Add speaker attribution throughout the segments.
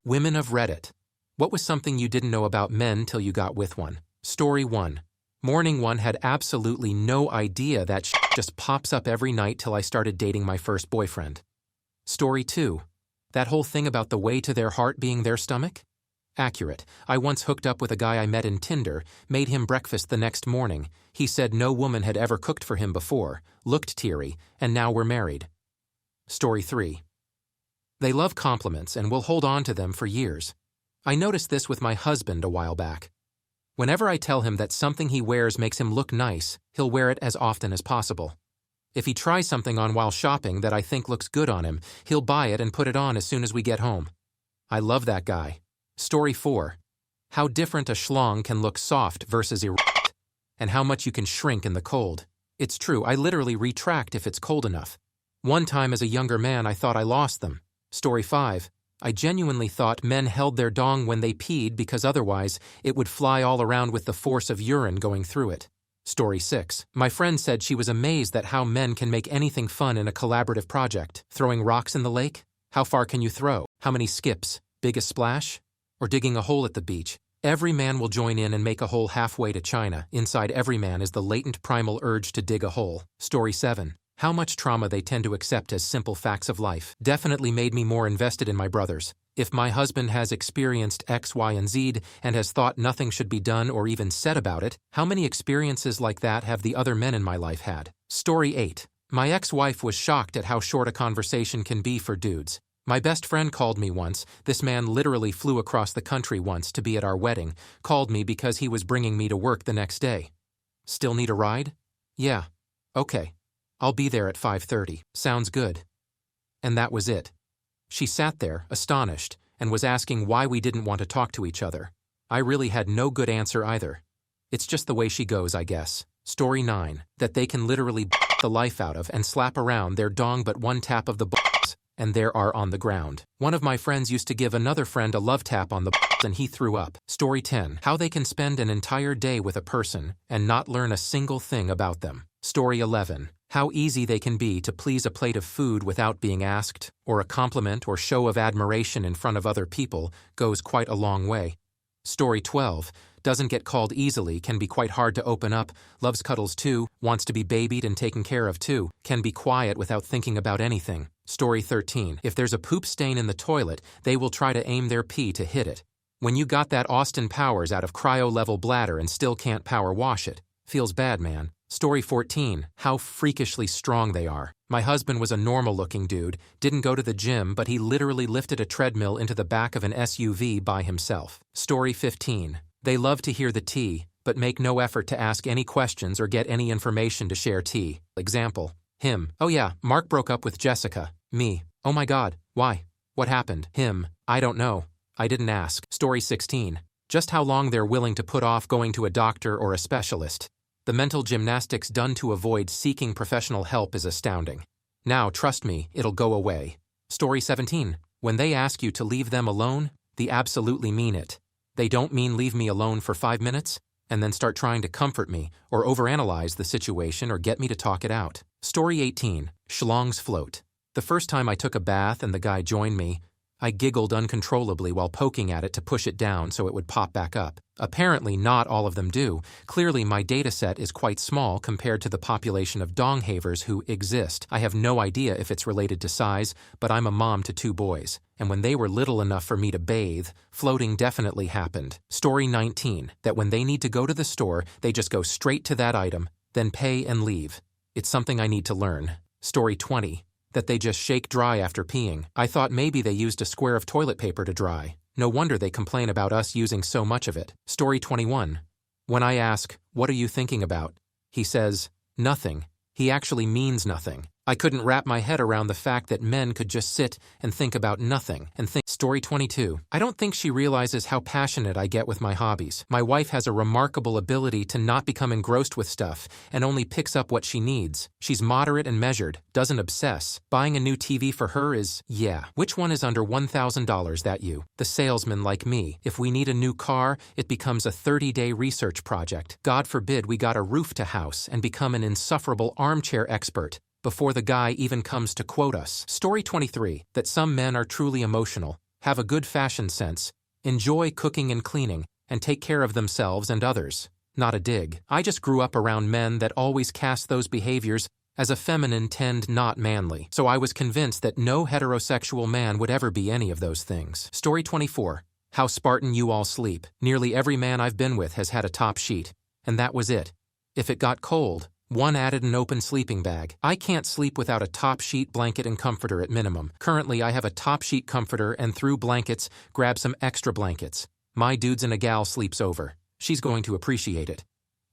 Speaker 1: Women of Reddit. What was something you didn't know about men till you got with one? Story 1. Morning 1 had absolutely no idea that shit just pops up every night till I started dating my first boyfriend. Story 2. That whole thing about the way to their heart being their stomach? Accurate. I once hooked up with a guy I met in Tinder, made him breakfast the next morning. He said no woman had ever cooked for him before, looked teary, and now we're married. Story 3. They love compliments and will hold on to them for years. I noticed this with my husband a while back. Whenever I tell him that something he wears makes him look nice, he'll wear it as often as possible. If he tries something on while shopping that I think looks good on him, he'll buy it and put it on as soon as we get home. I love that guy. Story 4. How different a schlong can look soft versus erect, and how much you can shrink in the cold. It's true, I literally retract if it's cold enough. One time as a younger man I thought I lost them. Story 5. I genuinely thought men held their dong when they peed because otherwise it would fly all around with the force of urine going through it. Story 6. My friend said she was amazed at how men can make anything fun in a collaborative project. Throwing rocks in the lake? How far can you throw? How many skips? Biggest splash? Or digging a hole at the beach? Every man will join in and make a hole halfway to China. Inside every man is the latent primal urge to dig a hole. Story 7. How much trauma they tend to accept as simple facts of life definitely made me more invested in my brothers. If my husband has experienced X, Y, and Z and has thought nothing should be done or even said about it, how many experiences like that have the other men in my life had? Story 8. My ex-wife was shocked at how short a conversation can be for dudes. My best friend called me once. This man literally flew across the country once to be at our wedding, called me because he was bringing me to work the next day. Still need a ride? Yeah. Okay. I'll be there at 5:30. Sounds good. And that was it. She sat there, astonished, and was asking why we didn't want to talk to each other. I really had no good answer either. It's just the way she goes, I guess. Story 9. That they can literally the life out of and slap around their dong, but one tap of the balls, and there are on the ground. One of my friends used to give another friend a love tap on the balls and he threw up. Story 10. How they can spend an entire day with a person and not learn a single thing about them. Story 11. How easy they can be to please a plate of food without being asked, or a compliment or show of admiration in front of other people goes quite a long way. Story 12. Doesn't get called easily, can be quite hard to open up, loves cuddles too, wants to be babied and taken care of too, can be quiet without thinking about anything. Story 13. If there's a poop stain in the toilet, they will try to aim their pee to hit it. When you got that Austin Powers out of cryo-level bladder and still can't power wash it. Feels bad, man. Story 14. How freakishly strong they are. My husband was a normal-looking dude, didn't go to the gym, but he literally lifted a treadmill into the back of an SUV by himself. Story 15. They love to hear the tea, but make no effort to ask any questions or get any information to share tea. Example. Him. Oh yeah, Mark broke up with Jessica. Me. Oh my God. Why? What happened? Him. I don't know. I didn't ask. Story 16. Just how long they're willing to put off going to a doctor or a specialist. The mental gymnastics done to avoid seeking professional help is astounding. Now, trust me, it'll go away. Story 17. When they ask you to leave them alone, they absolutely mean it. They don't mean leave me alone for 5 minutes, and then start trying to comfort me, or overanalyze the situation or get me to talk it out. Story 18. Schlongs float. The first time I took a bath and the guy joined me, I giggled uncontrollably while poking at it to push it down so it would pop back up. Apparently not all of them do. Clearly my data set is quite small compared to the population of donghavers who exist. I have no idea if it's related to size, but I'm a mom to 2 boys. And when they were little enough for me to bathe, floating definitely happened. Story 19. That when they need to go to the store, they just go straight to that item, then pay and leave. It's something I need to learn. Story 20. That they just shake dry after peeing. I thought maybe they used a square of toilet paper to dry. No wonder they complain about us using so much of it. Story 21. When I ask, what are you thinking about? He says, nothing. He actually means nothing. I couldn't wrap my head around the fact that men could just sit and think about nothing and think. Story 22. I don't think she realizes how passionate I get with my hobbies. My wife has a remarkable ability to not become engrossed with stuff and only picks up what she needs. She's moderate and measured, doesn't obsess. Buying a new TV for her is, yeah. Which one is under $1,000 that you? The salesman like me. If we need a new car, it becomes a 30-day research project. God forbid we got a roof to house and become an insufferable armchair expert before the guy even comes to quote us. Story 23. That some men are truly emotional, have a good fashion sense, enjoy cooking and cleaning, and take care of themselves and others. Not a dig. I just grew up around men that always cast those behaviors as a feminine tend not manly. So I was convinced that no heterosexual man would ever be any of those things. Story 24. How Spartan you all sleep. Nearly every man I've been with has had a top sheet. And that was it. If it got cold, one added an open sleeping bag. I can't sleep without a top sheet, blanket, and comforter at minimum. Currently, I have a top sheet comforter and through blankets, grab some extra blankets. My dudes and a gal sleeps over. She's going to appreciate it.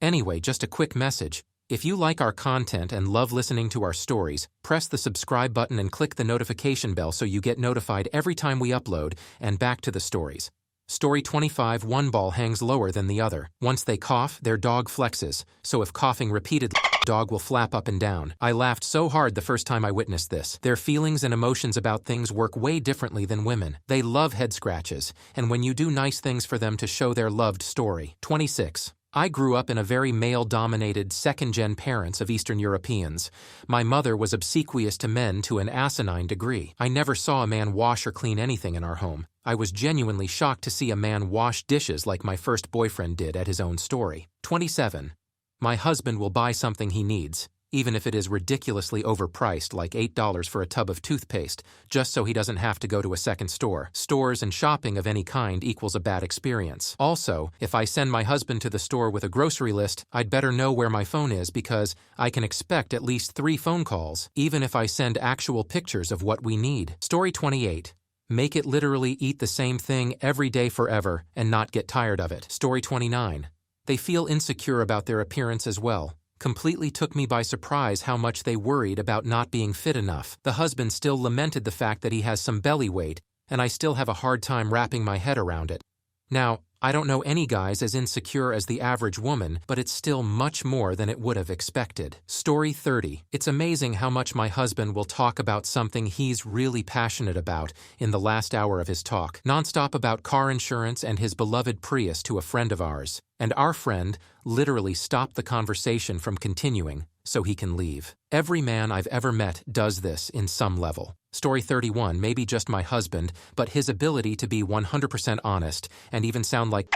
Speaker 1: Anyway, just a quick message. If you like our content and love listening to our stories, press the subscribe button and click the notification bell so you get notified every time we upload, and back to the stories. Story 25. One ball hangs lower than the other. Once they cough, their dog flexes, so if coughing repeatedly, dog will flap up and down. I laughed so hard the first time I witnessed this. Their feelings and emotions about things work way differently than women. They love head scratches, and when you do nice things for them to show their loved. Story 26. I grew up in a very male-dominated second-gen parents of Eastern Europeans. My mother was obsequious to men to an asinine degree. I never saw a man wash or clean anything in our home. I was genuinely shocked to see a man wash dishes like my first boyfriend did at his own. Story 27. My husband will buy something he needs, even if it is ridiculously overpriced like $8 for a tub of toothpaste, just so he doesn't have to go to a second store. Stores and shopping of any kind equals a bad experience. Also, if I send my husband to the store with a grocery list, I'd better know where my phone is because I can expect at least 3 phone calls, even if I send actual pictures of what we need. Story 28. Make it literally eat the same thing every day forever and not get tired of it. Story 29. They feel insecure about their appearance as well. Completely took me by surprise how much they worried about not being fit enough. The husband still lamented the fact that he has some belly weight, and I still have a hard time wrapping my head around it. Now, I don't know any guys as insecure as the average woman, but it's still much more than it would have expected. Story 30. It's amazing how much my husband will talk about something he's really passionate about in the last hour of his talk. Nonstop about car insurance and his beloved Prius to a friend of ours. And our friend literally stopped the conversation from continuing so he can leave. Every man I've ever met does this in some level. Story 31, maybe just my husband, but his ability to be 100% honest and even sound like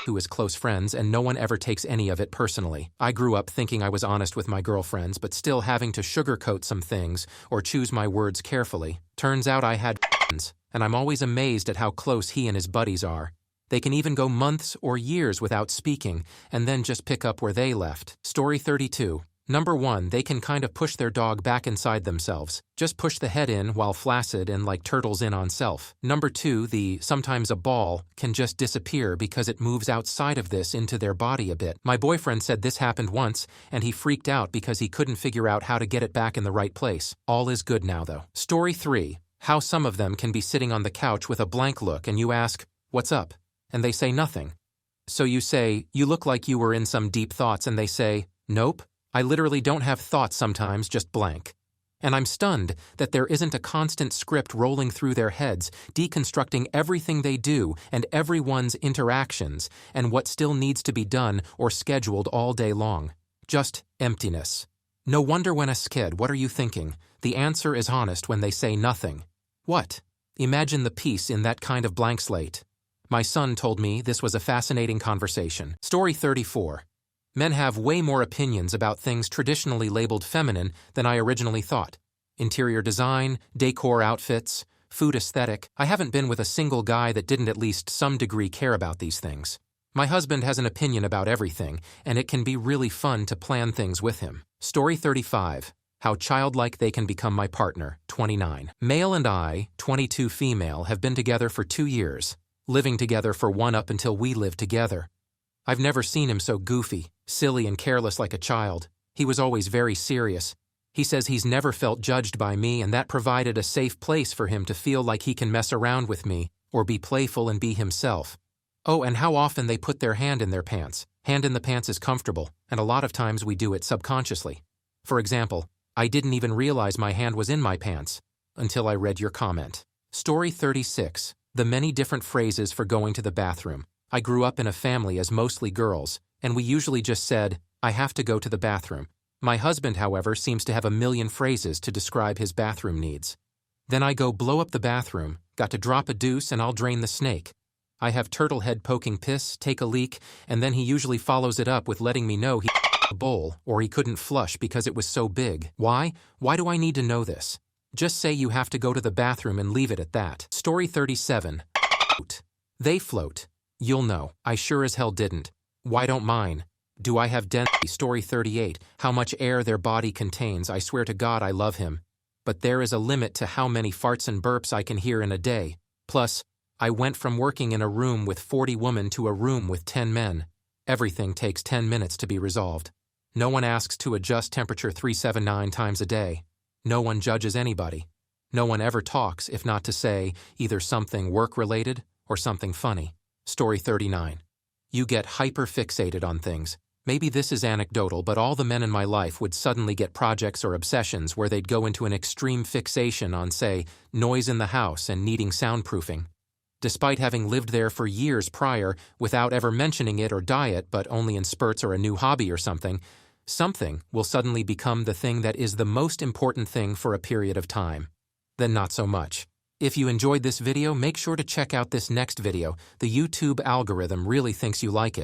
Speaker 1: who is close friends and no one ever takes any of it personally. I grew up thinking I was honest with my girlfriends, but still having to sugarcoat some things or choose my words carefully. Turns out I had friends, and I'm always amazed at how close he and his buddies are. They can even go months or years without speaking and then just pick up where they left. Story 32. Number 1, they can kind of push their dog back inside themselves. Just push the head in while flaccid and like turtles in on self. Number 2, sometimes a ball can just disappear because it moves outside of this into their body a bit. My boyfriend said this happened once and he freaked out because he couldn't figure out how to get it back in the right place. All is good now though. Story 3. How some of them can be sitting on the couch with a blank look and you ask, "What's up?" and they say nothing. So you say, "You look like you were in some deep thoughts," and they say, "Nope. I literally don't have thoughts sometimes, just blank." And I'm stunned that there isn't a constant script rolling through their heads, deconstructing everything they do and everyone's interactions and what still needs to be done or scheduled all day long. Just emptiness. No wonder when asked, "What are you thinking?" the answer is honest when they say nothing. What? Imagine the peace in that kind of blank slate. My son told me this was a fascinating conversation. Story 34. Men have way more opinions about things traditionally labeled feminine than I originally thought. Interior design, decor outfits, food aesthetic. I haven't been with a single guy that didn't at least some degree care about these things. My husband has an opinion about everything, and it can be really fun to plan things with him. Story 35. How childlike they can become my partner, 29. Male and I, 22 female, have been together for 2 years, living together for 1 up until we lived together. I've never seen him so goofy, silly and careless like a child. He was always very serious. He says he's never felt judged by me and that provided a safe place for him to feel like he can mess around with me or be playful and be himself. Oh, and how often they put their hand in their pants. Hand in the pants is comfortable, and a lot of times we do it subconsciously. For example, I didn't even realize my hand was in my pants until I read your comment. Story 36. The many different phrases for going to the bathroom. I grew up in a family as mostly girls, and we usually just said, "I have to go to the bathroom." My husband, however, seems to have a million phrases to describe his bathroom needs. Then I go blow up the bathroom, Got to drop a deuce and I'll drain the snake. I have turtle head poking piss, take a leak, and then he usually follows it up with letting me know he a bowl or he couldn't flush because it was so big. Why? Why do I need to know this? Just say you have to go to the bathroom and leave it at that. Story 37. They float. You'll know. I sure as hell didn't. Why don't mine? Do I have density? Story 38. How much air their body contains. I swear to God I love him. But there is a limit to how many farts and burps I can hear in a day. Plus, I went from working in a room with 40 women to a room with 10 men. Everything takes 10 minutes to be resolved. No one asks to adjust temperature 379 times a day. No one judges anybody. No one ever talks, if not to say, either something work-related or something funny. Story 39. You get hyper-fixated on things. Maybe this is anecdotal, but all the men in my life would suddenly get projects or obsessions where they'd go into an extreme fixation on, say, noise in the house and needing soundproofing. Despite having lived there for years prior without ever mentioning it or diet, but only in spurts or a new hobby or something will suddenly become the thing that is the most important thing for a period of time. Then not so much. If you enjoyed this video, make sure to check out this next video. The YouTube algorithm really thinks you like it.